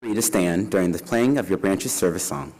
Free to stand during the playing of your branch's service song.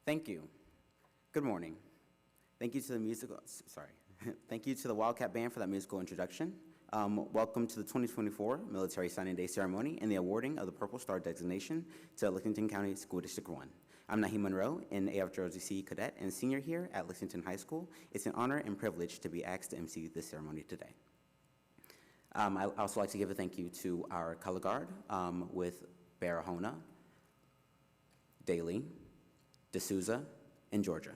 Thank you. Good morning. Thank you to the Thank you to the Wildcat Band for that musical introduction. Welcome to the 2024 Military Signing Day ceremony and the awarding of the Purple Star designation to Lexington County School District 1. I'm Naheem Monroe, an AFJC cadet and senior here at Lexington High School. It's an honor and privilege to be asked to MC this ceremony today. I'd also like to give a thank you to our color guard with Barahona, Daly, D'Souza, and Georgia.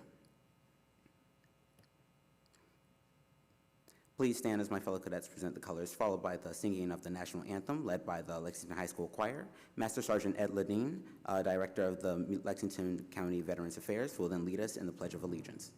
Please stand as my fellow cadets present the colors, followed by the singing of the national anthem led by the Lexington High School Choir. Master Sergeant Ed Ledeen, Director of the Lexington County Veterans Affairs, will then lead us in the Pledge of Allegiance.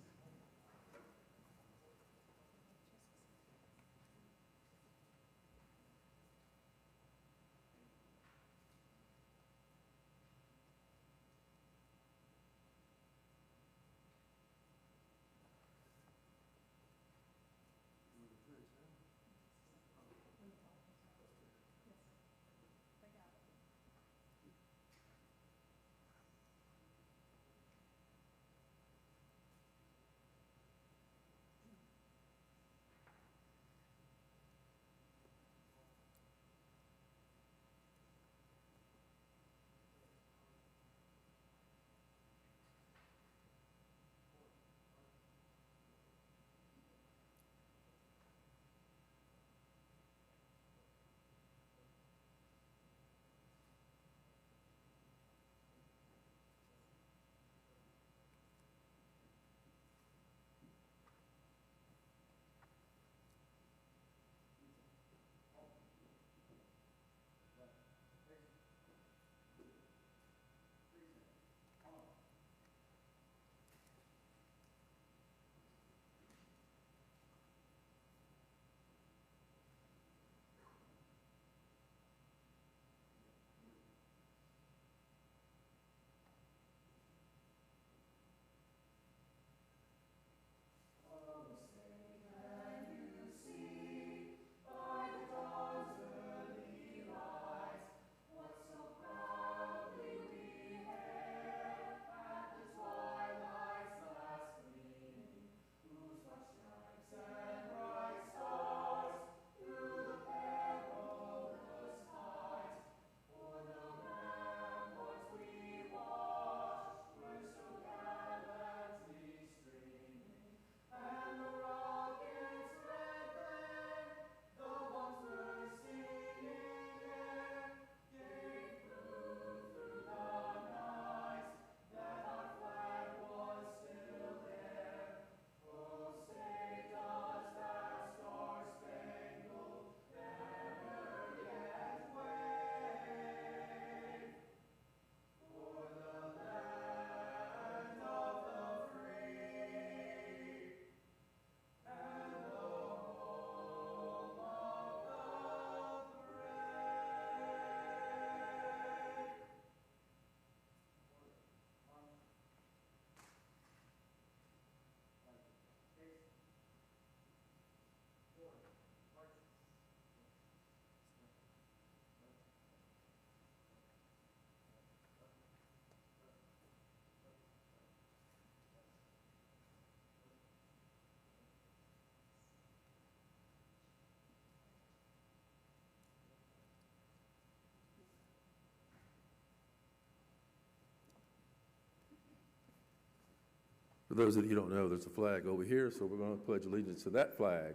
For those of you who don't know, there's a flag over here, so we're going to pledge allegiance to that flag.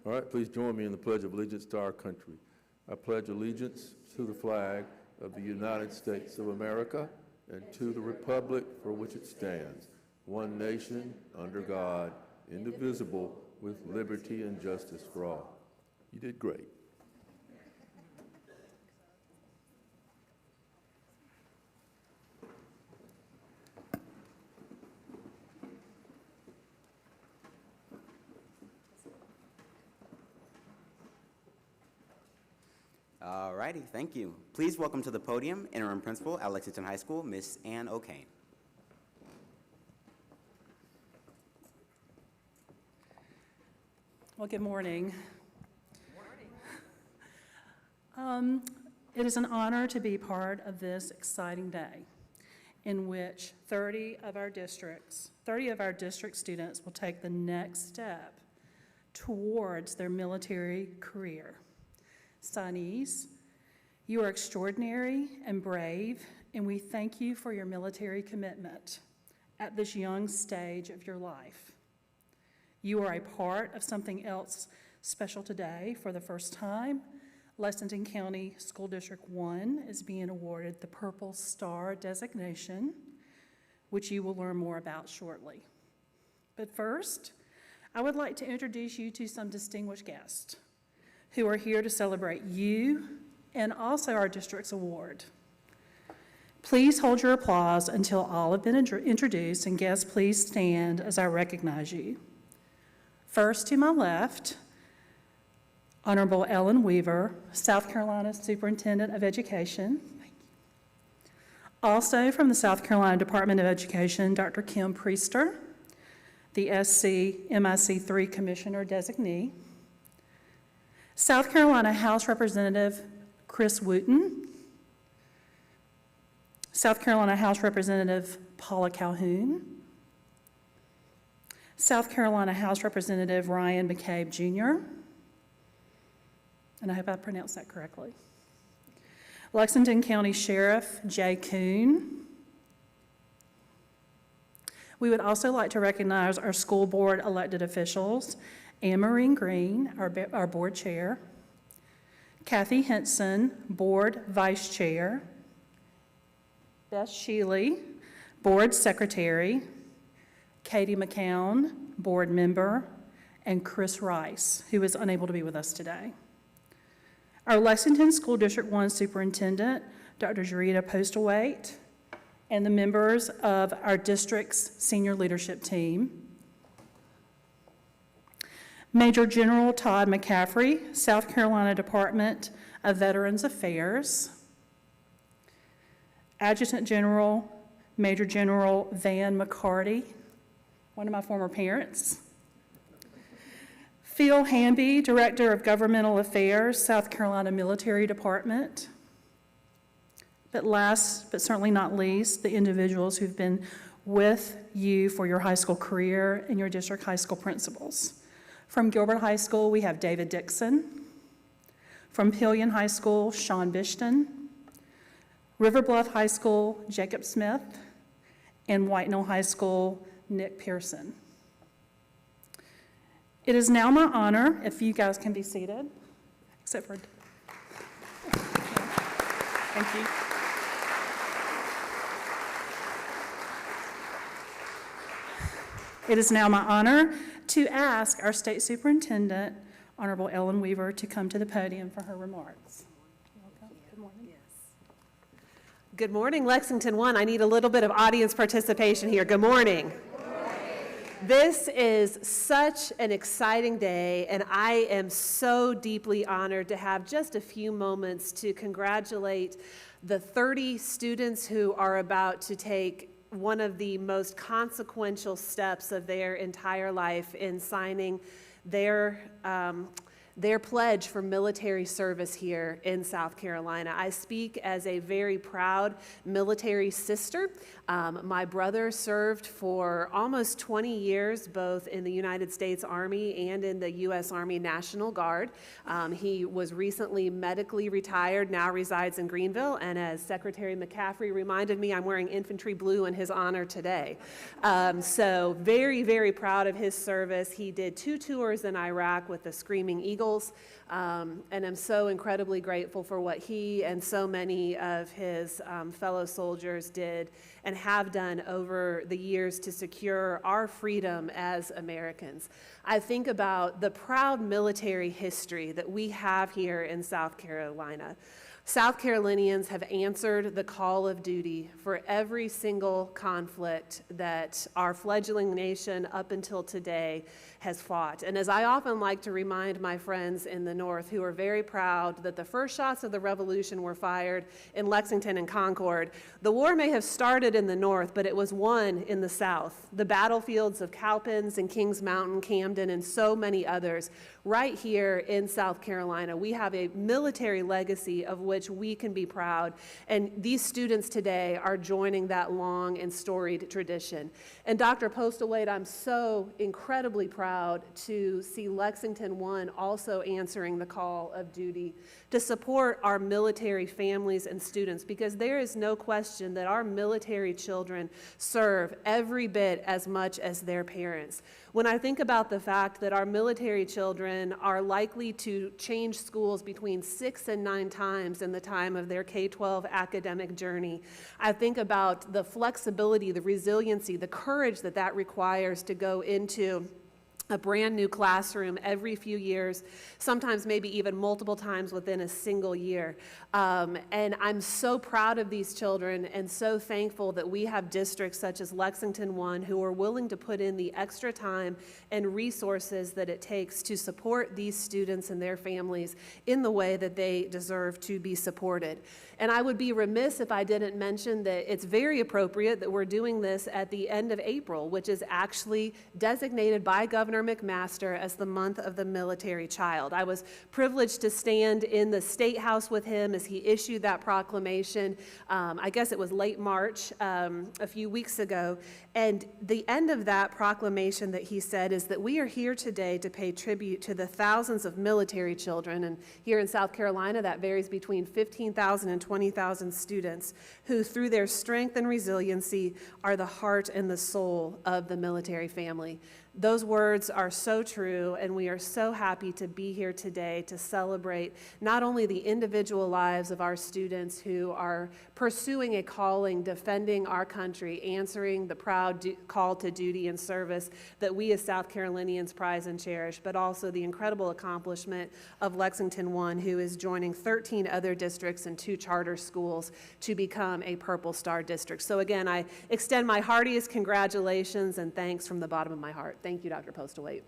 All right, please join me in the Pledge of Allegiance to our country. I pledge allegiance to the flag of the United States of America and to the republic for which it stands, one nation, under God, indivisible, with liberty and justice for all. You did great. All righty, thank you. Please welcome to the podium Interim Principal at Lexington High School, Miss Ann O'Kane. Well, good morning. It is an honor to be part of this exciting day. in which 30 of our district students will take the next step towards their military career. Signees, you are extraordinary and brave, and we thank you for your military commitment at this young stage of your life. You are a part of something else special today. For the first time, Lexington County School District 1 is being awarded the Purple Star designation, which you will learn more about shortly. But first, I would like to introduce you to some distinguished guests who are here to celebrate you and also our district's award. Please hold your applause until all have been introduced, and guests, please stand as I recognize you. First, to my left, Honorable Ellen Weaver, South Carolina Superintendent of Education. Also from the South Carolina Department of Education, Dr. Kim Priester, the SC-MIC3 Commissioner Designee. South Carolina House Representative Chris Wooten. South Carolina House Representative Paula Calhoun. South Carolina House Representative Ryan McCabe Jr., and I hope I pronounced that correctly. Lexington County Sheriff Jay Kuhn. We would also like to recognize our school board elected officials, Anne Marie Green, our board chair, Kathy Henson, board vice chair, Beth Shealy, board secretary, Katie McCown, board member, and Chris Rice, who is unable to be with us today. Our Lexington School District 1 Superintendent, Dr. Jarita Postlewaite, and the members of our district's senior leadership team. Major General Todd McCaffrey, South Carolina Department of Veterans Affairs. Adjutant General, Major General Van McCarty, one of my former parents. Phil Hamby, Director of Governmental Affairs, South Carolina Military Department. But last, but certainly not least, the individuals who've been with you for your high school career and your district high school principals. From Gilbert High School, we have David Dixon. From Pillion High School, Sean Bishton. River Bluff High School, Jacob Smith. And White Knoll High School, Nick Pearson. It is now my honor, if you guys can be seated, except for, thank you. It is now my honor to ask our State Superintendent, Honorable Ellen Weaver, to come to the podium for her remarks. Welcome. Good morning. Good morning, Lexington 1. I need a little bit of audience participation here. Good morning. This is such an exciting day, and I am so deeply honored to have just a few moments to congratulate the 30 students who are about to take one of the most consequential steps of their entire life in signing their pledge for military service here in South Carolina. I speak as a very proud military sister. My brother served for almost 20 years, both in the United States Army and in the U.S. Army National Guard. He was recently medically retired, now resides in Greenville, and as Secretary McCaffrey reminded me, I'm wearing infantry blue in his honor today. So very, very proud of his service. He did 2 tours in Iraq with the Screaming Eagles. And I'm so incredibly grateful for what he and so many of his fellow soldiers did and have done over the years to secure our freedom as Americans. I think about the proud military history that we have here in South Carolina. South Carolinians have answered the call of duty for every single conflict that our fledgling nation up until today has fought. And as I often like to remind my friends friends in the North who are very proud that the first shots of the Revolution were fired in Lexington and Concord. The war may have started in the North, but it was won in the South. The battlefields of Cowpens and Kings Mountain, Camden, and so many others. Right here in South Carolina, we have a military legacy of which we can be proud, and these students today are joining that long and storied tradition. And Dr. Postlewaite, I'm so incredibly proud to see Lexington One also answering the call of duty to support our military families and students, because there is no question that our military children serve every bit as much as their parents. When I think about the fact that our military children are likely to change schools between 6 and 9 times in the time of their K-12 academic journey, I think about the flexibility, the resiliency, the courage that that requires to go into a brand new classroom every few years, sometimes maybe even multiple times within a single year. And I'm so proud of these children and so thankful that we have districts such as Lexington One who are willing to put in the extra time and resources that it takes to support these students and their families in the way that they deserve to be supported. And I would be remiss if I didn't mention that it's very appropriate that we're doing this at the end of April, which is actually designated by Governor McMaster as the month of the military child. I was privileged to stand in the State House with him as he issued that proclamation. I guess it was late March, a few weeks ago. And the end of that proclamation that he said is that we are here today to pay tribute to the thousands of military children, and here in South Carolina that varies between 15,000 and 20,000 students who through their strength and resiliency are the heart and the soul of the military family. Those words are so true, and we are so happy to be here today to celebrate not only the individual lives of our students who are pursuing a calling, defending our country, answering the proud call to duty and service that we as South Carolinians prize and cherish, but also the incredible accomplishment of Lexington One, who is joining 13 other districts and 2 charter schools to become a Purple Star district. So again, I extend my heartiest congratulations and thanks from the bottom of my heart. Thank you, Dr. Postlewaite.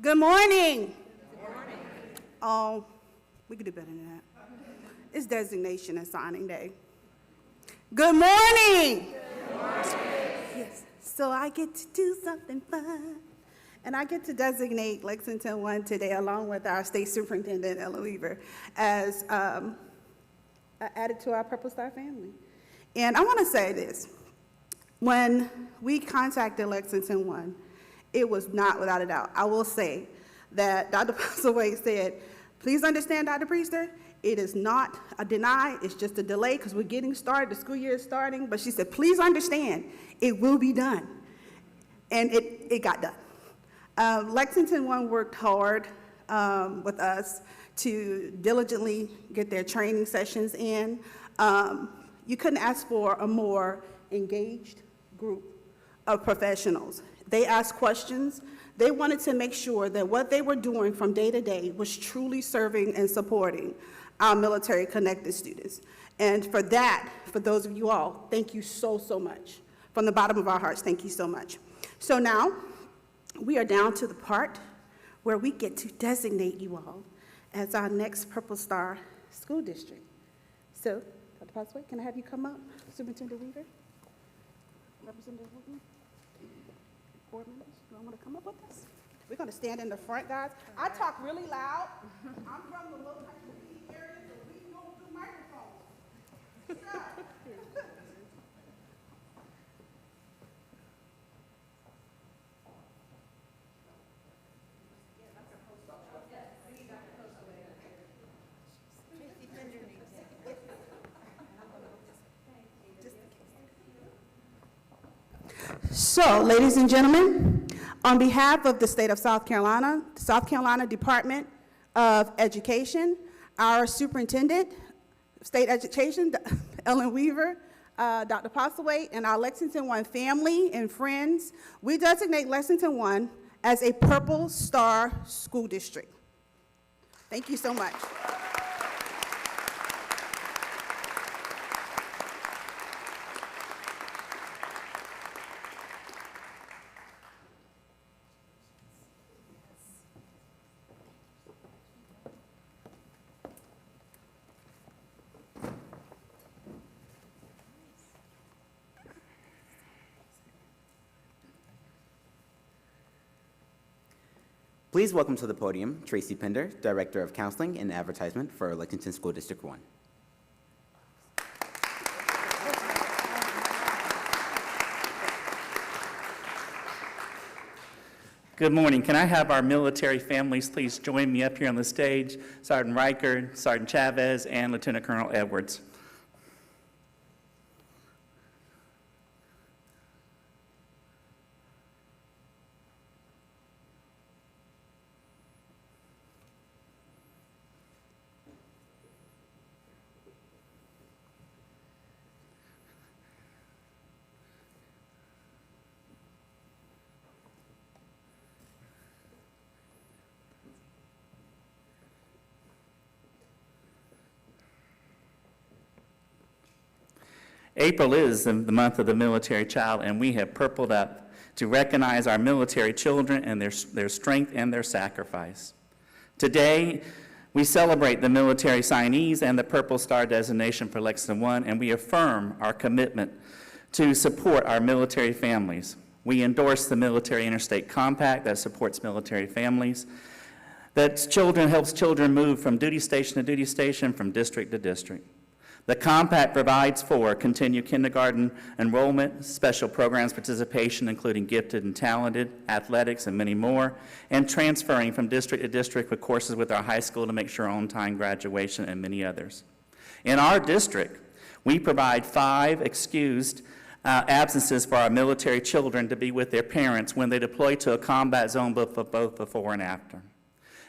Good morning. Good morning. Oh, we could do better than that. It's designation and signing day. Good morning. Good morning. Yes. So I get to do something fun. And I get to designate Lexington One today, along with our State Superintendent, Ellen Weaver, as added to our Purple Star family. And I want to say this. When we contacted Lexington One, it was not without a doubt. I will say that Dr. Postlewaite said, please understand, Dr. Priester, it is not a deny, it's just a delay because we're getting started, the school year is starting. But she said, please understand, it will be done. And it got done. Lexington One worked hard with us to diligently get their training sessions in. You couldn't ask for a more engaged group of professionals. They asked questions. They wanted to make sure that what they were doing from day to day was truly serving and supporting our military connected students. And for that, for those of you all, thank you so, so much. From the bottom of our hearts, thank you so much. So now, we are down to the part where we get to designate you all as our next Purple Star school district. So, Dr. Postlewaite, can I have you come up? Superintendent Weaver? Representative Wooten? Board members, you all want to come up with us? We're going to stand in the front, guys. I talk really loud. I'm from the low country area, so we don't do microphones. Sure. So, ladies and gentlemen, on behalf of the state of South Carolina, the South Carolina Department of Education, our superintendent, state education, Ellen Weaver, Dr. Postlewaite, and our Lexington One family and friends, we designate Lexington One as a Purple Star school district. Thank you so much. Please welcome to the podium Tracy Pender, Director of Counseling and Advertisement for Lexington School District 1. Good morning. Can I have our military families please join me up here on the stage? Sergeant Riker, Sergeant Chavez, and Lieutenant Colonel Edwards. April is the month of the military child, and we have purpled up to recognize our military children and their strength and their sacrifice. Today, we celebrate the military signees and the Purple Star designation for Lexington 1, and we affirm our commitment to support our military families. We endorse the Military Interstate Compact that supports military families, that helps children move from duty station to duty station, from district to district. The compact provides for continued kindergarten enrollment, special programs participation, including gifted and talented, athletics, and many more, and transferring from district to district with courses with our high school to make sure on-time graduation, and many others. In our district, we provide 5 excused absences for our military children to be with their parents when they deploy to a combat zone both before and after.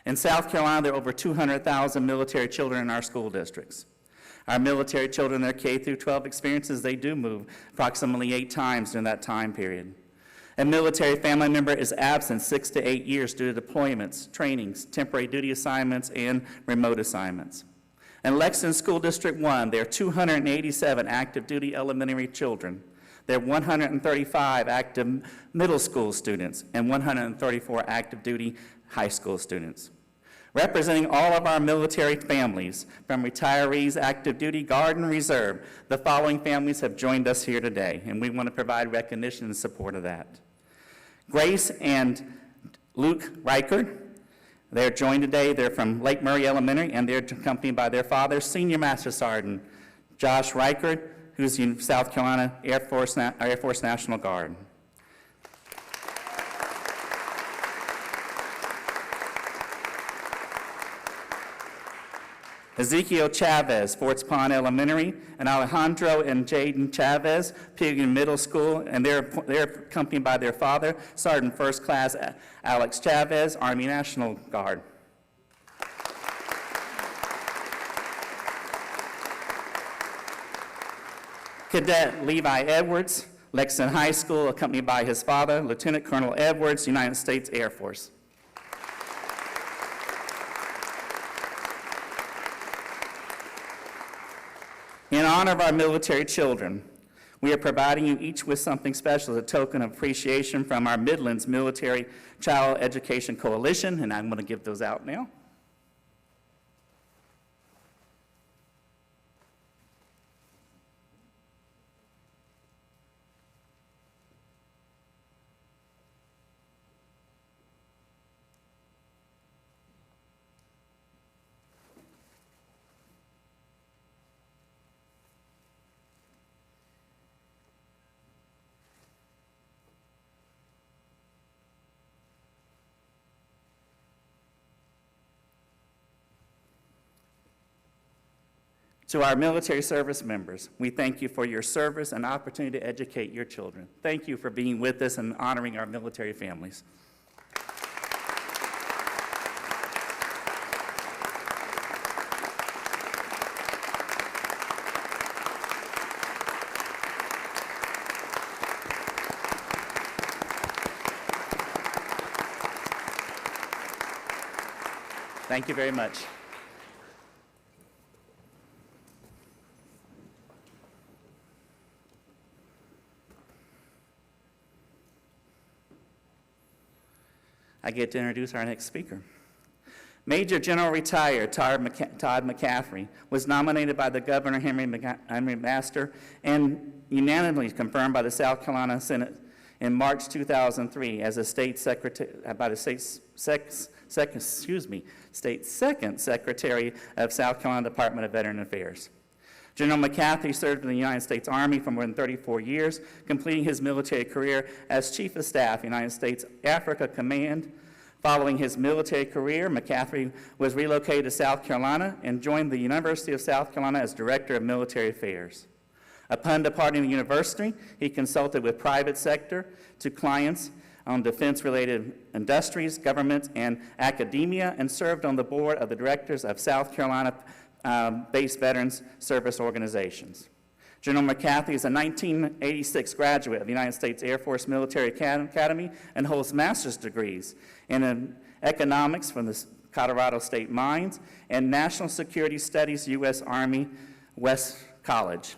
In South Carolina, there are over 200,000 military children in our school districts. Our military children, their K through 12 experiences, they do move approximately 8 times during that time period. A military family member is absent 6 to 8 years due to deployments, trainings, temporary duty assignments, and remote assignments. In Lexington School District 1, there are 287 active duty elementary children. There are 135 active middle school students and 134 active duty high school students. Representing all of our military families, from retirees, active duty, Guard, and Reserve, the following families have joined us here today, and we want to provide recognition and support of that. Grace and Luke Riker, they're joined today. They're from Lake Murray Elementary, and they're accompanied by their father, Senior Master Sergeant Josh Riker, who's in South Carolina Air Force National Guard. Ezekiel Chavez, Forts Pond Elementary, and Alejandro and Jaden Chavez, Pilgrim Middle School, and they're accompanied by their father, Sergeant First Class Alex Chavez, Army National Guard. Cadet Levi Edwards, Lexington High School, accompanied by his father, Lieutenant Colonel Edwards, United States Air Force. In honor of our military children, we are providing you each with something special as a token of appreciation from our Midlands Military Child Education Coalition, and I'm going to give those out now. To our military service members, we thank you for your service and opportunity to educate your children. Thank you for being with us and honoring our military families. Thank you very much. I get to introduce our next speaker. Major General Retired Todd McCaffrey was nominated by the Governor Henry Master and unanimously confirmed by the South Carolina Senate in March 2003 as a state secretary, state second secretary of South Carolina Department of Veteran Affairs. General McCaffrey served in the United States Army for more than 34 years, completing his military career as Chief of Staff, United States Africa Command. Following his military career, McCaffrey was relocated to South Carolina and joined the University of South Carolina as Director of Military Affairs. Upon departing the university, he consulted with private sector to clients on defense-related industries, governments, and academia, and served on the board of the directors of South Carolina-based veterans service organizations. General McCaffrey is a 1986 graduate of the United States Air Force Military Academy and holds master's degrees in economics from the Colorado State Mines and National Security Studies, U.S. Army West College.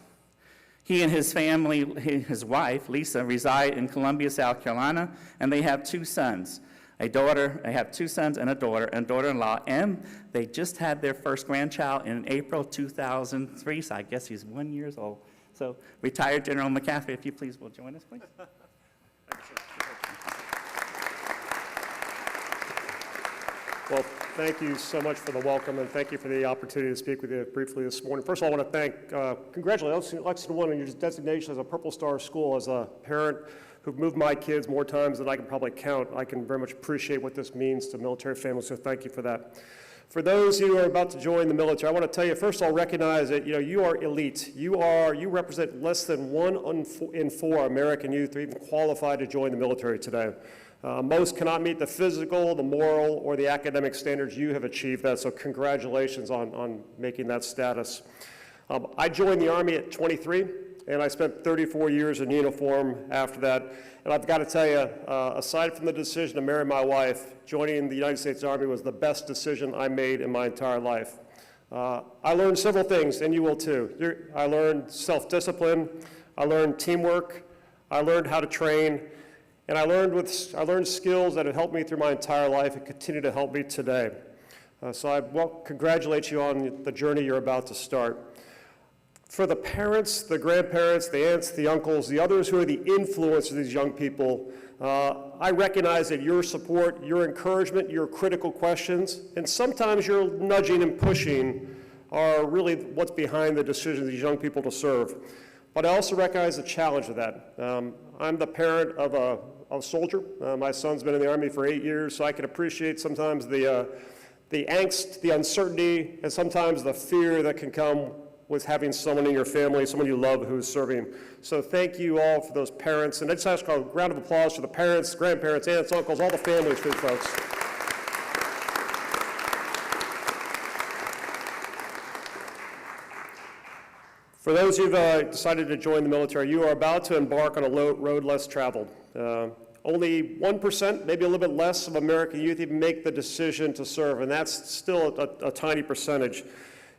He and his family, his wife, Lisa, reside in Columbia, South Carolina, and they have two sons. They have two sons and a daughter-in-law, and they just had their first grandchild in April 2003, so I guess he's 1 year old. So, retired General McCaffrey, if you please will join us, please. Well, thank you so much for the welcome, and thank you for the opportunity to speak with you briefly this morning. First of all, I want to congratulate Lexington One on your designation as a Purple Star school. As a parent who've moved my kids more times than I can probably count, I can very much appreciate what this means to military families, so thank you for that. For those who are about to join the military, I want to tell you, first of all, recognize that you are elite. You represent less than 1 in 4 American youth who are even qualified to join the military today. Most cannot meet the physical, the moral, or the academic standards. You have achieved that, so congratulations on making that status. I joined the Army at 23, and I spent 34 years in uniform after that. And I've got to tell you, aside from the decision to marry my wife, joining the United States Army was the best decision I made in my entire life. I learned several things, and you will too. I learned self-discipline, I learned teamwork, I learned how to train, and I learned skills that have helped me through my entire life and continue to help me today. So I congratulate you on the journey you're about to start. For the parents, the grandparents, the aunts, the uncles, the others who are the influence of these young people, I recognize that your support, your encouragement, your critical questions, and sometimes your nudging and pushing are really what's behind the decision of these young people to serve. But I also recognize the challenge of that. I'm the parent of a soldier. My son's been in the Army for 8 years, so I can appreciate sometimes the angst, the uncertainty, and sometimes the fear that can come with having someone in your family, someone you love who's serving. So thank you all for those parents. And I just ask a round of applause for the parents, grandparents, aunts, uncles, all the families for these folks. For those who've decided to join the military, you are about to embark on a road less traveled. Only 1%, maybe a little bit less, of American youth even make the decision to serve, and that's still a tiny percentage.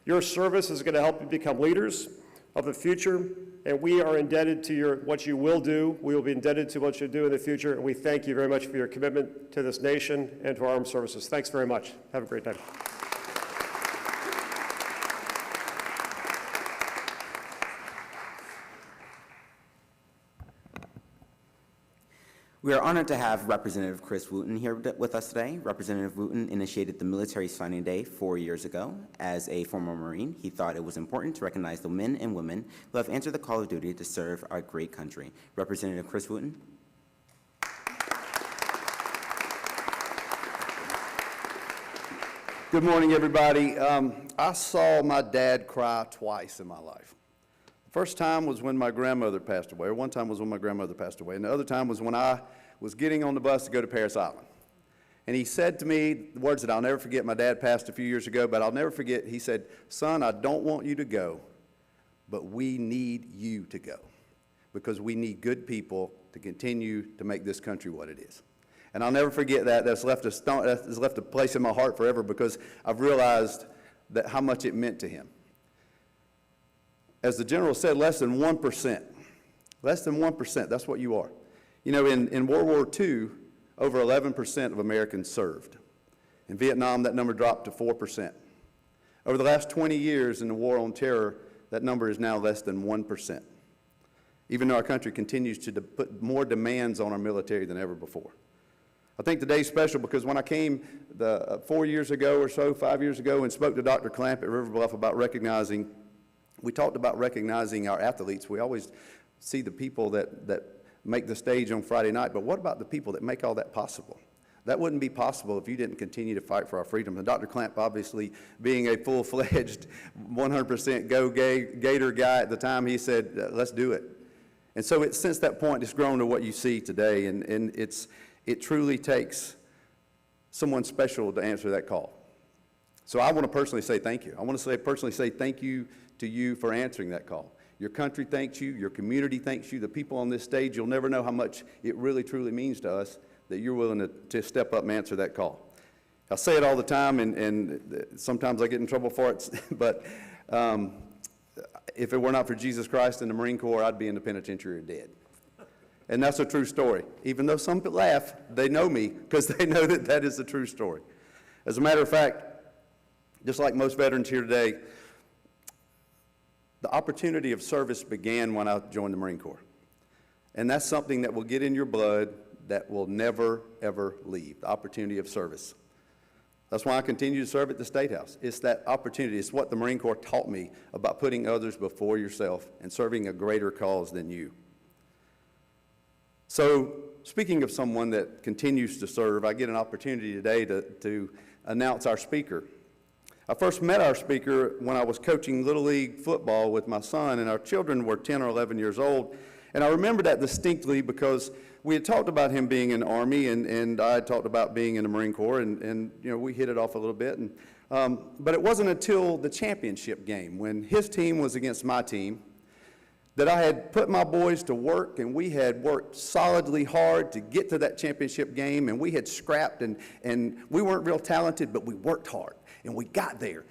Your service is going to help you become leaders of the future, and we are indebted to what you will do. We will be indebted to what you do in the future, and we thank you very much for your commitment to this nation and to our armed services. Thanks very much. Have a great day. We are honored to have Representative Chris Wooten here with us today. Representative Wooten initiated the Military Signing Day 4 years ago. As a former Marine, he thought it was important to recognize the men and women who have answered the call of duty to serve our great country. Representative Chris Wooten. Good morning, everybody. I saw my dad cry twice in my life. The first time was when my grandmother passed away, or one time was when my grandmother passed away, and the other time was when I was getting on the bus to go to Parris Island. And he said to me the words that I'll never forget. My dad passed a few years ago, but I'll never forget. He said, "Son, I don't want you to go, but we need you to go, because we need good people to continue to make this country what it is." And I'll never forget that. That's left a place in my heart forever, because I've realized that how much it meant to him. As the general said, less than 1%. Less than 1%, that's what you are. You know, in World War II, over 11% of Americans served. In Vietnam, that number dropped to 4%. Over the last 20 years in the war on terror, that number is now less than 1%. even though our country continues to put more demands on our military than ever before. I think today's special because when I came 4 years ago or so, 5 years ago, and spoke to Dr. Clamp at River Bluff about we talked about recognizing our athletes. We always see the people that make the stage on Friday night, but what about the people that make all that possible? That wouldn't be possible if you didn't continue to fight for our freedom. And Dr. Clamp, obviously, being a full-fledged 100% Gator guy at the time, he said, let's do it. And so since that point, it's grown to what you see today, and it truly takes someone special to answer that call. So I want to personally say thank you. I want to personally say thank you to you for answering that call. Your country thanks you. Your community thanks you. The people on this stage, you'll never know how much it really, truly means to us that you're willing to step up and answer that call. I say it all the time, and sometimes I get in trouble for it, but if it were not for Jesus Christ and the Marine Corps, I'd be in the penitentiary or dead. And that's a true story. Even though some people laugh, they know me because they know that that is a true story. As a matter of fact, just like most veterans here today, the opportunity of service began when I joined the Marine Corps. And that's something that will get in your blood that will never, ever leave, the opportunity of service. That's why I continue to serve at the State House. It's that opportunity. It's what the Marine Corps taught me about putting others before yourself and serving a greater cause than you. So, speaking of someone that continues to serve, I get an opportunity today to announce our speaker. I first met our speaker when I was coaching Little League football with my son, and our children were 10 or 11 years old. And I remember that distinctly because we had talked about him being in the Army, and I had talked about being in the Marine Corps, and you know, we hit it off a little bit. But it wasn't until the championship game, when his team was against my team, that I had put my boys to work, and we had worked solidly hard to get to that championship game, and we had scrapped, and we weren't real talented, but we worked hard, and we got there.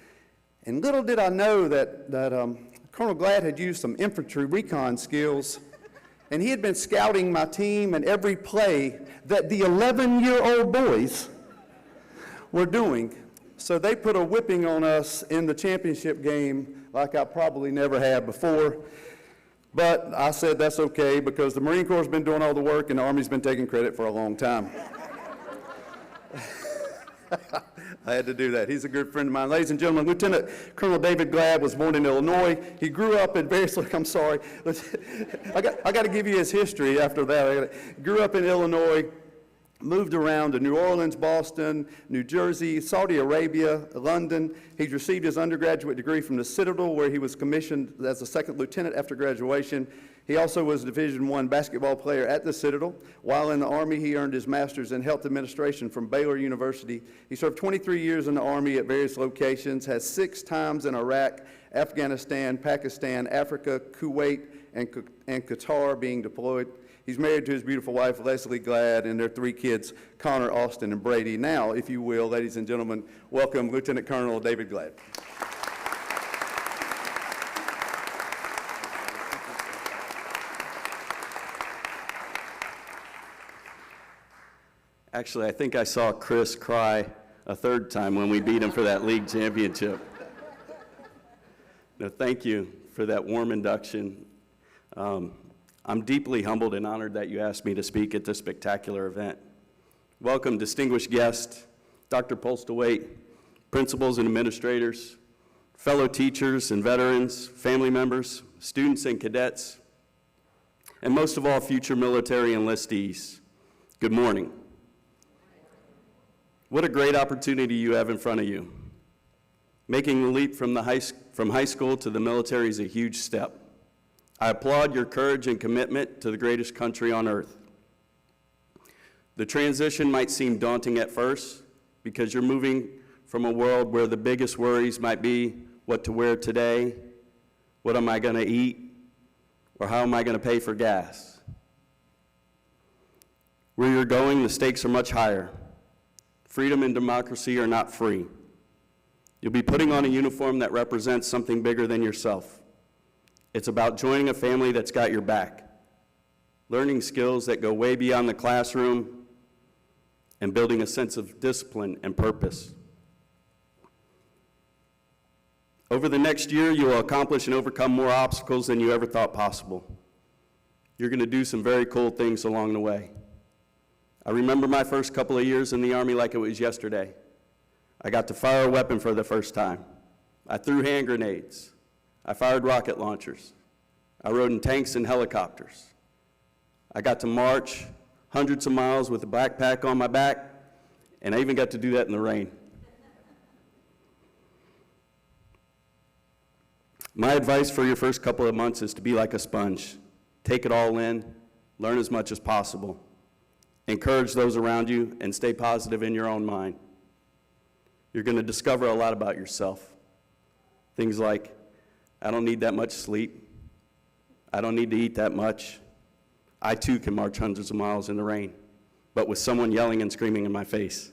And little did I know that Colonel Glad had used some infantry recon skills, and he had been scouting my team and every play that the 11-year-old boys were doing. So they put a whipping on us in the championship game like I probably never had before. But I said that's okay because the Marine Corps has been doing all the work and the Army's been taking credit for a long time. I had to do that. He's a good friend of mine. Ladies and gentlemen, Lieutenant Colonel David Glad was born in Illinois. He grew up in various, I'm sorry. I got to give you his history after that. Grew up in Illinois, moved around to New Orleans, Boston, New Jersey, Saudi Arabia, London. He's received his undergraduate degree from the Citadel, where he was commissioned as a second lieutenant after graduation. He also was a Division I basketball player at the Citadel. While in the Army, he earned his master's in health administration from Baylor University. He served 23 years in the Army at various locations, has 6 times in Iraq, Afghanistan, Pakistan, Africa, Kuwait, and Qatar being deployed. He's married to his beautiful wife, Leslie Glad, and their 3 kids, Connor, Austin, and Brady. Now, if you will, ladies and gentlemen, welcome Lieutenant Colonel David Glad. Actually, I think I saw Chris cry a 3rd time when we beat him for that league championship. No, thank you for that warm induction. I'm deeply humbled and honored that you asked me to speak at this spectacular event. Welcome, distinguished guests, Dr. Postlewaite, principals and administrators, fellow teachers and veterans, family members, students and cadets, and most of all, future military enlistees. Good morning. What a great opportunity you have in front of you. Making the leap from high school to the military is a huge step. I applaud your courage and commitment to the greatest country on earth. The transition might seem daunting at first because you're moving from a world where the biggest worries might be what to wear today, what am I going to eat, or how am I going to pay for gas. Where you're going, the stakes are much higher. Freedom and democracy are not free. You'll be putting on a uniform that represents something bigger than yourself. It's about joining a family that's got your back, learning skills that go way beyond the classroom, and building a sense of discipline and purpose. Over the next year, you will accomplish and overcome more obstacles than you ever thought possible. You're going to do some very cool things along the way. I remember my first couple of years in the Army like it was yesterday. I got to fire a weapon for the first time. I threw hand grenades. I fired rocket launchers. I rode in tanks and helicopters. I got to march hundreds of miles with a backpack on my back, and I even got to do that in the rain. My advice for your first couple of months is to be like a sponge. Take it all in, learn as much as possible. Encourage those around you, and stay positive in your own mind. You're going to discover a lot about yourself. Things like, I don't need that much sleep. I don't need to eat that much. I too can march hundreds of miles in the rain, but with someone yelling and screaming in my face.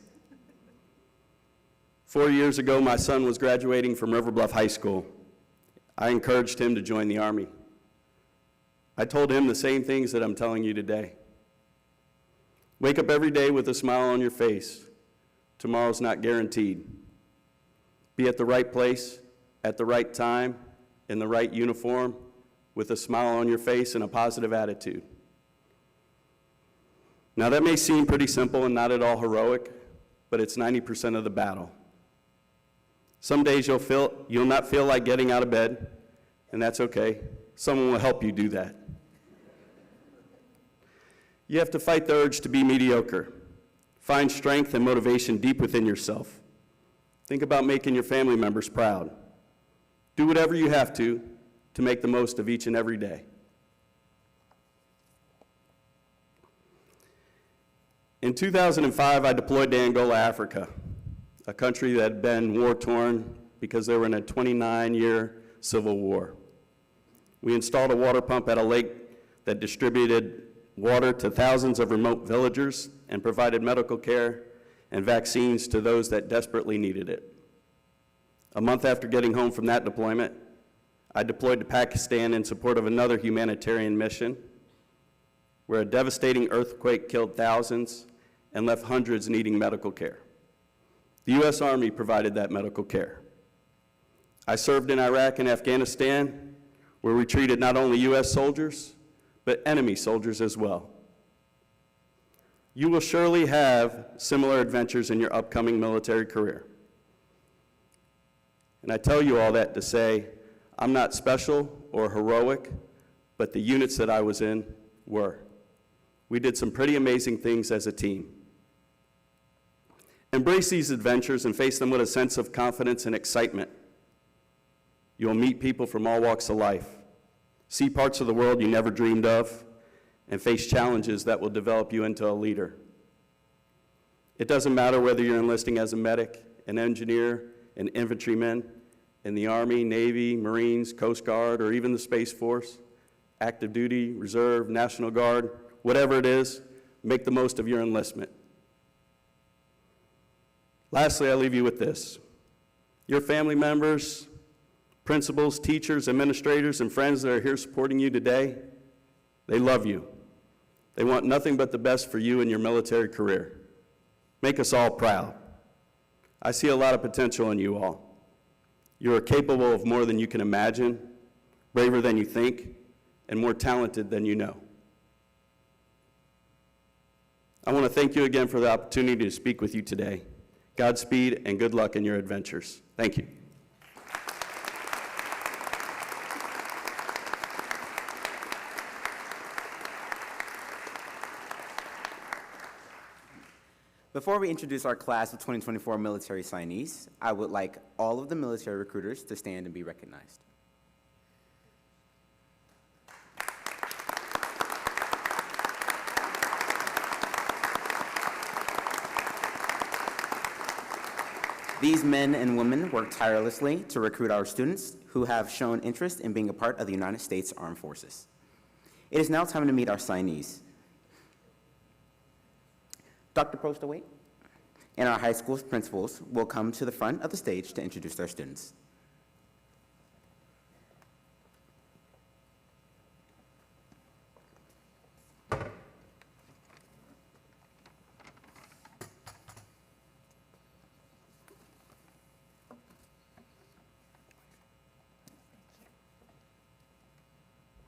4 years ago, my son was graduating from River Bluff High School. I encouraged him to join the Army. I told him the same things that I'm telling you today. Wake up every day with a smile on your face. Tomorrow's not guaranteed. Be at the right place, at the right time, in the right uniform, with a smile on your face and a positive attitude. Now that may seem pretty simple and not at all heroic, but it's 90% of the battle. Some days you'll not feel like getting out of bed, and that's okay. Someone will help you do that. You have to fight the urge to be mediocre. Find strength and motivation deep within yourself. Think about making your family members proud. Do whatever you have to make the most of each and every day. In 2005, I deployed to Angola, Africa, a country that had been war-torn because they were in a 29-year civil war. We installed a water pump at a lake that distributed water to thousands of remote villagers and provided medical care and vaccines to those that desperately needed it. A month after getting home from that deployment, I deployed to Pakistan in support of another humanitarian mission where a devastating earthquake killed thousands and left hundreds needing medical care. The U.S. Army provided that medical care. I served in Iraq and Afghanistan, where we treated not only U.S. soldiers, but enemy soldiers as well. You will surely have similar adventures in your upcoming military career. And I tell you all that to say, I'm not special or heroic, but the units that I was in were. We did some pretty amazing things as a team. Embrace these adventures and face them with a sense of confidence and excitement. You'll meet people from all walks of life, see parts of the world you never dreamed of, and face challenges that will develop you into a leader. It doesn't matter whether you're enlisting as a medic, an engineer, an infantryman, in the Army, Navy, Marines, Coast Guard, or even the Space Force, active duty, reserve, National Guard, whatever it is, make the most of your enlistment. Lastly, I leave you with this. Your family members, principals, teachers, administrators, and friends that are here supporting you today, they love you. They want nothing but the best for you in your military career. Make us all proud. I see a lot of potential in you all. You are capable of more than you can imagine, braver than you think, and more talented than you know. I want to thank you again for the opportunity to speak with you today. Godspeed and good luck in your adventures. Thank you. Before we introduce our class of 2024 military signees, I would like all of the military recruiters to stand and be recognized. These men and women work tirelessly to recruit our students who have shown interest in being a part of the United States Armed Forces. It is now time to meet our signees. Dr. Prostaway and our high school principals will come to the front of the stage to introduce their students.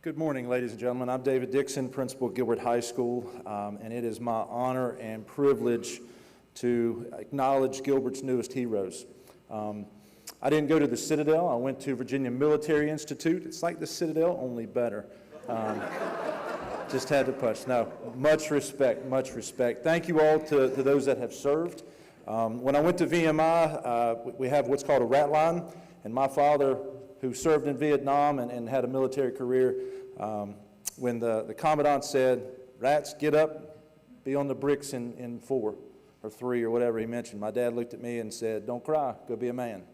Good morning, ladies and gentlemen. I'm David Dixon, principal of Gilbert High School, and it is my honor and privilege to acknowledge Gilbert's newest heroes. I didn't go to the Citadel. I went to Virginia Military Institute. It's like the Citadel, only better. Just had to push. No, much respect, much respect. Thank you all to those that have served. When I went to VMI, we have what's called a rat line, and my father, who served in Vietnam and had a military career, when the commandant said, "Rats, get up, be on the bricks in 4 or 3 or whatever he mentioned," my dad looked at me and said, "Don't cry, go be a man."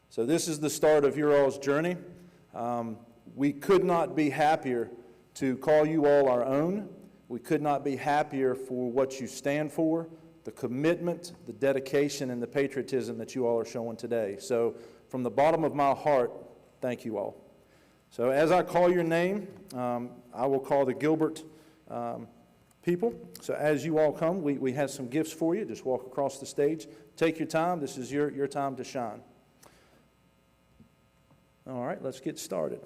So this is the start of your all's journey. We could not be happier to call you all our own. We could not be happier for what you stand for, the commitment, the dedication, and the patriotism that you all are showing today. So from the bottom of my heart, thank you all. So as I call your name, I will call the Gilbert people. So as you all come, we have some gifts for you. Just walk across the stage. Take your time. This is your time to shine. All right, let's get started.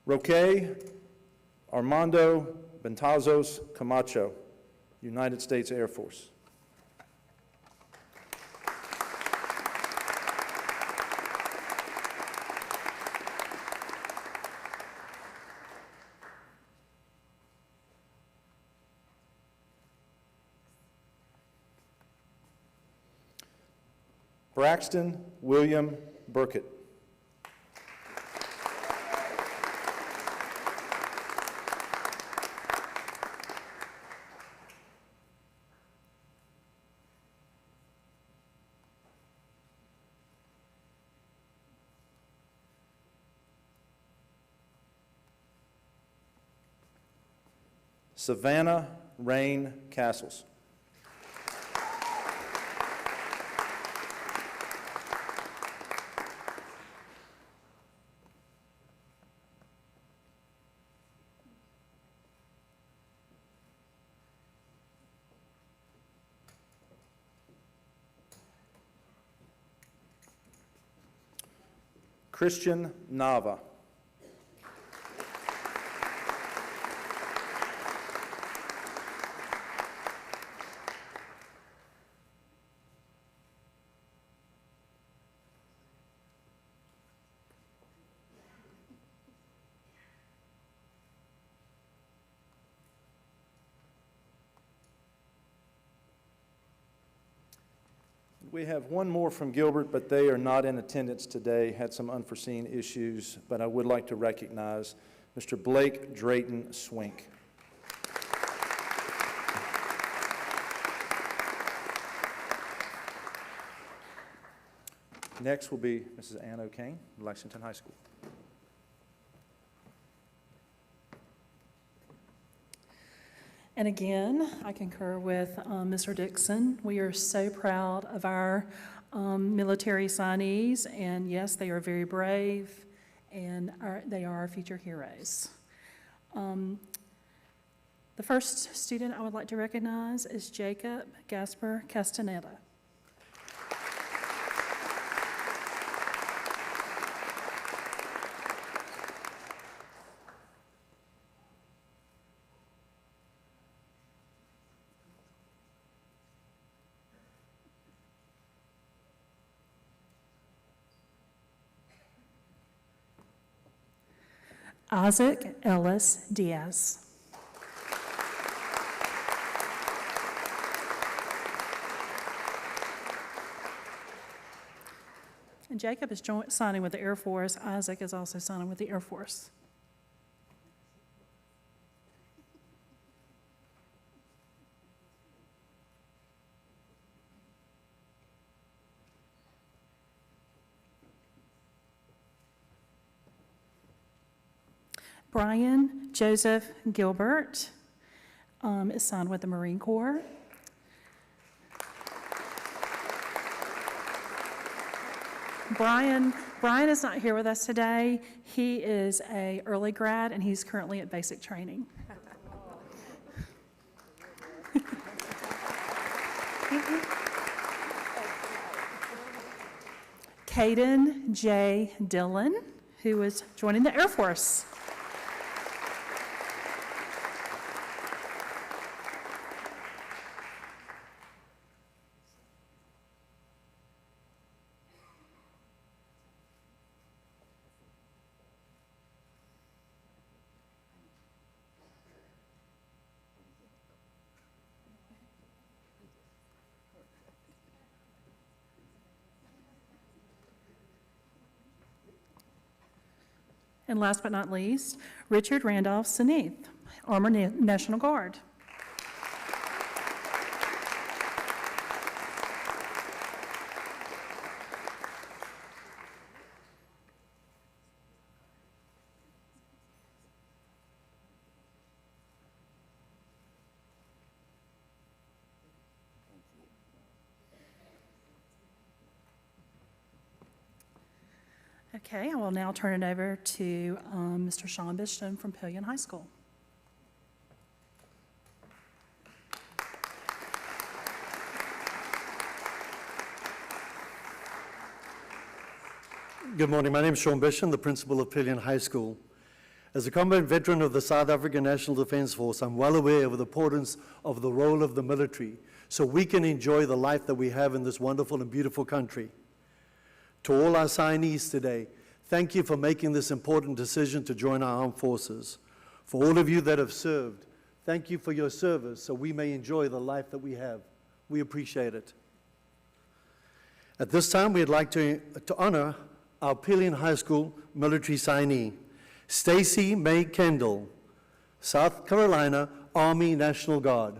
Roque Armando Bentazos Camacho, United States Air Force. Braxton William Burkett. Savannah Rain Castles. Christian Nava. We have one more from Gilbert, but they are not in attendance today, had some unforeseen issues, but I would like to recognize Mr. Blake Drayton Swink. Next will be Mrs. Ann O'Kane, Lexington High School. And again, I concur with Mr. Dixon. We are so proud of our military signees, and yes, they are very brave, and they are our future heroes. The first student I would like to recognize is Jacob Gasper Castaneda. Isaac Ellis Diaz. And Jacob is signing with the Air Force. Isaac is also signing with the Air Force. Brian Joseph Gilbert is signed with the Marine Corps. Brian is not here with us today. He is an early grad, and he's currently at basic training. Caden J. Dillon, who is joining the Air Force. And last but not least, Richard Randolph Seneath, Armor National Guard. Okay, I will now turn it over to Mr. Sean Bishop from Pillion High School. Good morning. My name is Sean Bishop, the principal of Pillion High School. As a combat veteran of the South African National Defence Force, I'm well aware of the importance of the role of the military so we can enjoy the life that we have in this wonderful and beautiful country. To all our signees today, thank you for making this important decision to join our armed forces. For all of you that have served, thank you for your service so we may enjoy the life that we have. We appreciate it. At this time, we'd like to honor our Pillion High School military signee, Stacy May Kendall, South Carolina Army National Guard.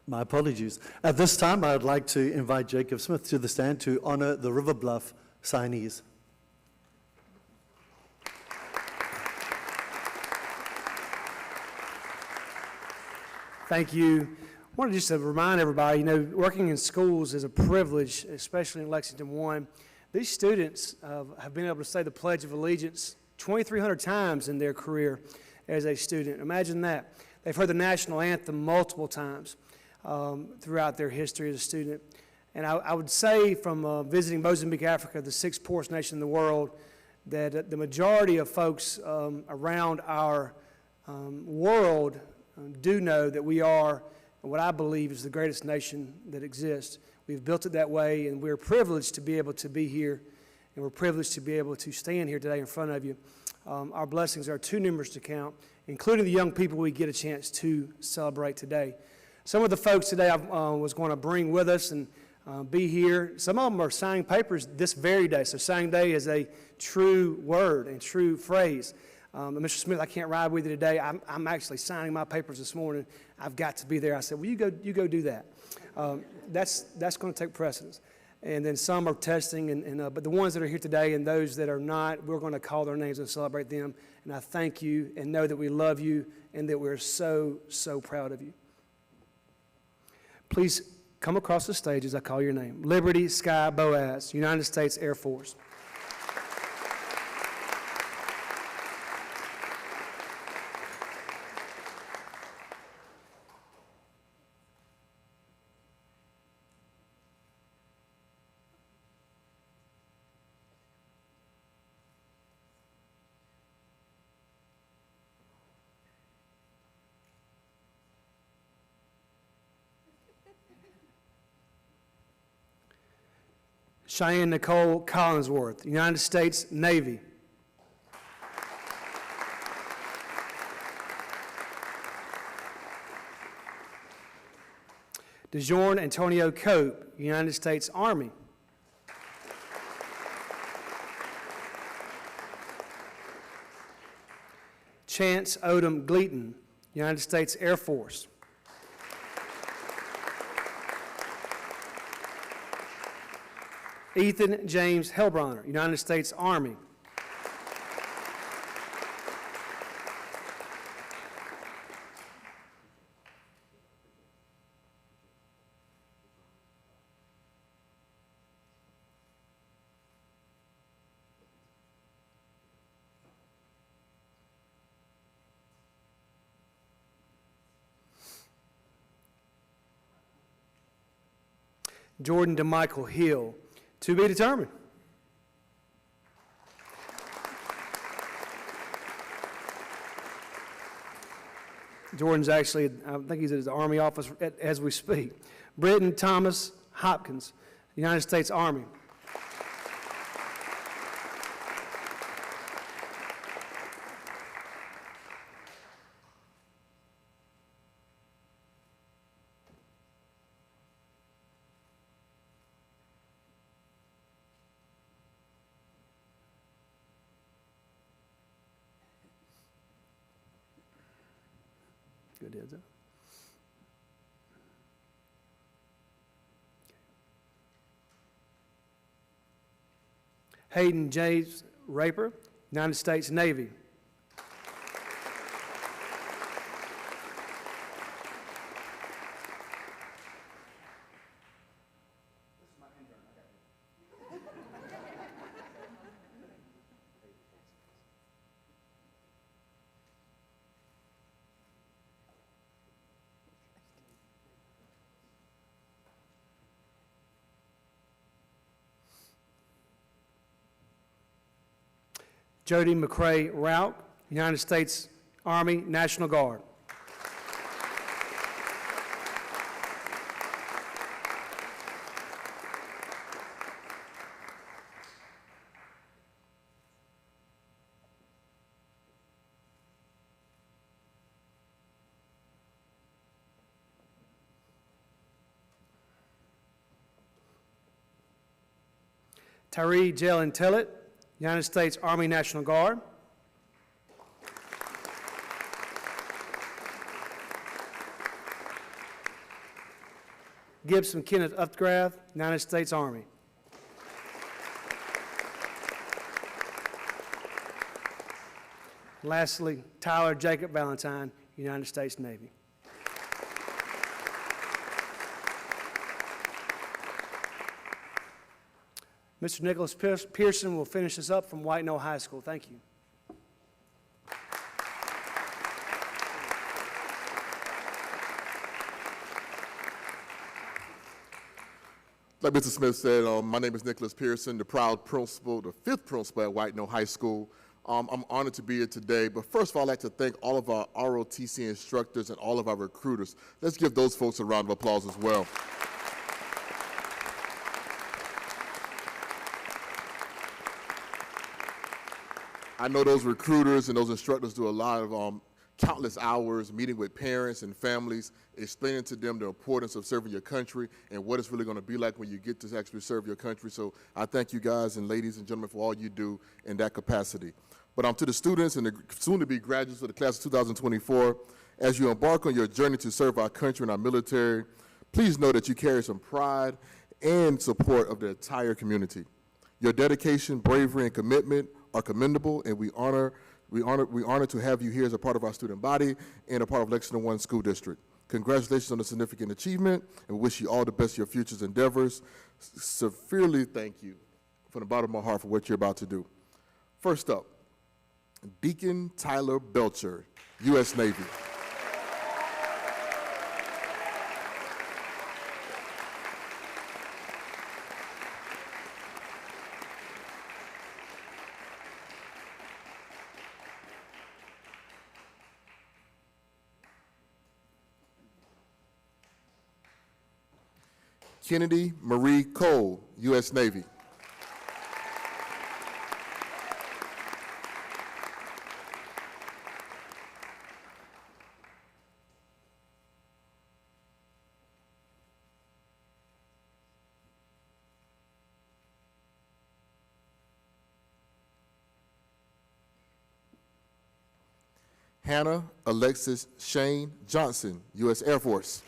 My apologies. At this time, I would like to invite Jacob Smith to the stand to honor the River Bluff signees. Thank you. I wanted just to remind everybody, working in schools is a privilege, especially in Lexington 1. These students have been able to say the Pledge of Allegiance 2,300 times in their career as a student. Imagine that. They've heard the national anthem multiple times throughout their history as a student. And I would say from visiting Mozambique, Africa, the sixth poorest nation in the world, that the majority of folks around our world do know that we are what I believe is the greatest nation that exists. We've built it that way, and we're privileged to be able to be here, and we're privileged to be able to stand here today in front of you. Our blessings are too numerous to count, including the young people we get a chance to celebrate today. Some of the folks today I was going to bring with us and be here, some of them are signing papers this very day. So signing day is a true word and true phrase. Mr. Smith, I can't ride with you today. I'm actually signing my papers this morning. I've got to be there. I said, well, you go do that. That's going to take precedence. And then some are testing, but the ones that are here today and those that are not, we're going to call their names and celebrate them. And I thank you and know that we love you and that we're so, so proud of you. Please come across the stage as I call your name. Liberty Sky Boaz, United States Air Force. Cheyenne Nicole Collinsworth, United States Navy. DeJorn Antonio Cope, United States Army. Chance Odom Gleaton, United States Air Force. Ethan James Hellbronner, United States Army. Jordan DeMichael Hill, to be determined. Jordan's actually, I think he's at his Army office as we speak. Britton Thomas Hopkins, United States Army. Good heads up. Hayden James Raper, United States Navy. Jody McCrae Rauch, United States Army National Guard. Tyree Jalen Tillett, United States Army National Guard. Gibson Kenneth Upgrath, United States Army. Lastly, Tyler Jacob Valentine, United States Navy. Mr. Nicholas Pearson will finish us up from White Knoll High School. Thank you. Like Mr. Smith said, my name is Nicholas Pearson, the proud principal, the fifth principal at White Knoll High School. I'm honored to be here today, but first of all, I'd like to thank all of our ROTC instructors and all of our recruiters. Let's give those folks a round of applause as well. I know those recruiters and those instructors do a lot of countless hours meeting with parents and families, explaining to them the importance of serving your country and what it's really going to be like when you get to actually serve your country. So I thank you guys and ladies and gentlemen for all you do in that capacity. But to the students and the soon-to-be graduates of the class of 2024, as you embark on your journey to serve our country and our military, please know that you carry some pride and support of the entire community. Your dedication, bravery, and commitment are commendable, and we honor to have you here as a part of our student body and a part of Lexington One School District. Congratulations on the significant achievement, and we wish you all the best in your future endeavors. Sincerely thank you from the bottom of my heart for what you're about to do. First up, Deacon Tyler Belcher, U.S. Navy. Kennedy Marie Cole, U.S. Navy. Hannah Alexis Shane Johnson, U.S. Air Force.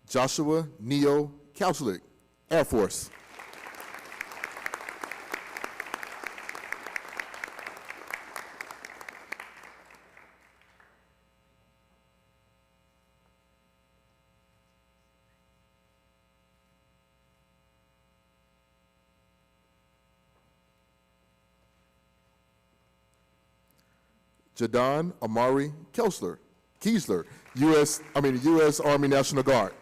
Joshua Neo Kauchlik, Air Force. Jadon Amari Kiesler, U.S. Army National Guard.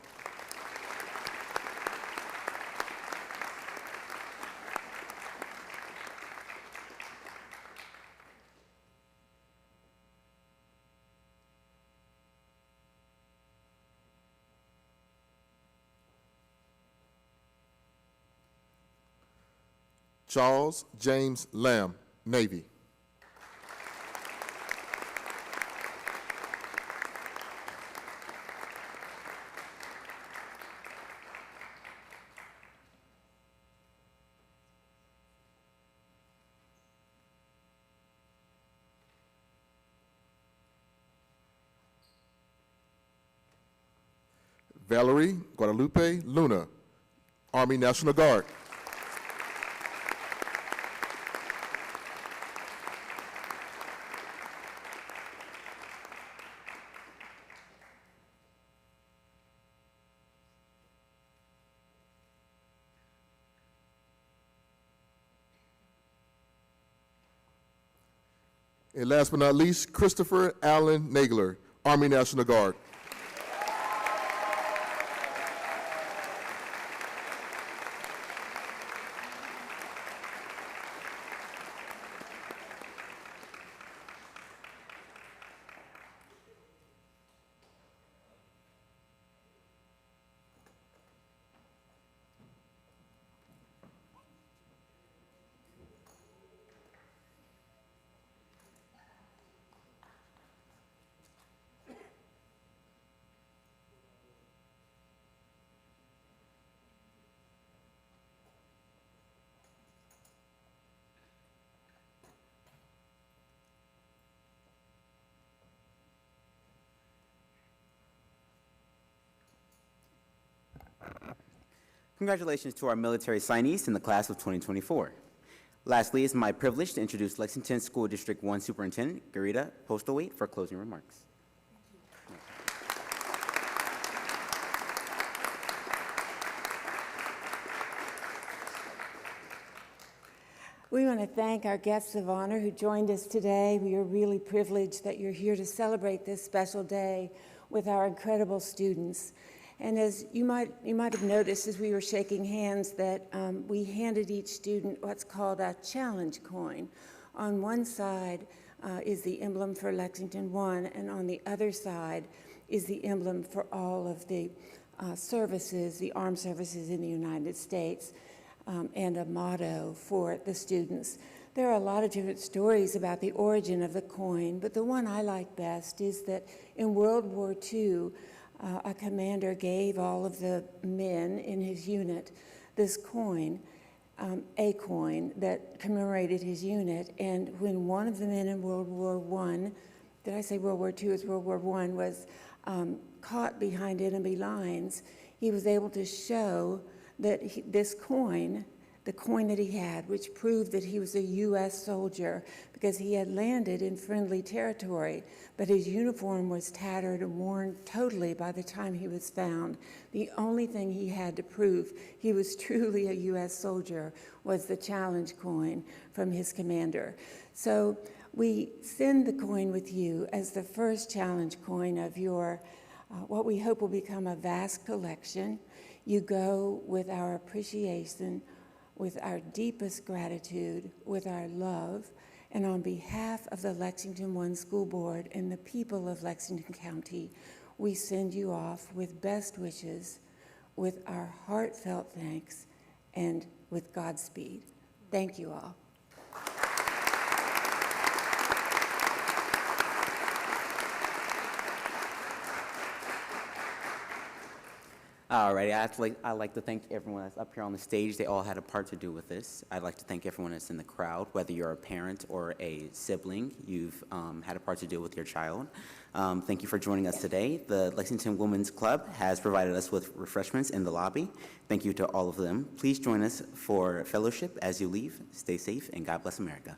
Charles James Lamb, Navy. Valerie Guadalupe Luna, Army National Guard. And last but not least, Christopher Allen Nagler, Army National Guard. Congratulations to our military signees in the class of 2024. Lastly, it's my privilege to introduce Lexington School District 1 Superintendent Garita Postlewaite for closing remarks. We want to thank our guests of honor who joined us today. We are really privileged that you're here to celebrate this special day with our incredible students. And as you might have noticed as we were shaking hands that we handed each student what's called a challenge coin. On one side is the emblem for Lexington 1, and on the other side is the emblem for all of the services, the armed services in the United States, and a motto for the students. There are a lot of different stories about the origin of the coin, but the one I like best is that in World War II, a commander gave all of the men in his unit this coin, a coin that commemorated his unit. And when one of the men in World War I, did I say World War II? It's World War I, was caught behind enemy lines, he was able to show that this coin, the coin that he had, which proved that he was a U.S. soldier because he had landed in friendly territory, but his uniform was tattered and worn totally by the time he was found. The only thing he had to prove he was truly a U.S. soldier was the challenge coin from his commander. So we send the coin with you as the first challenge coin of your, what we hope will become a vast collection. You go with our appreciation, with our deepest gratitude, with our love, and on behalf of the Lexington 1 School Board and the people of Lexington County, we send you off with best wishes, with our heartfelt thanks, and with Godspeed. Thank you all. All righty, I'd like to thank everyone that's up here on the stage. They all had a part to do with this. I'd like to thank everyone that's in the crowd, whether you're a parent or a sibling, you've had a part to do with your child. Thank you for joining us today. The Lexington Women's Club has provided us with refreshments in the lobby. Thank you to all of them. Please join us for fellowship as you leave. Stay safe, and God bless America.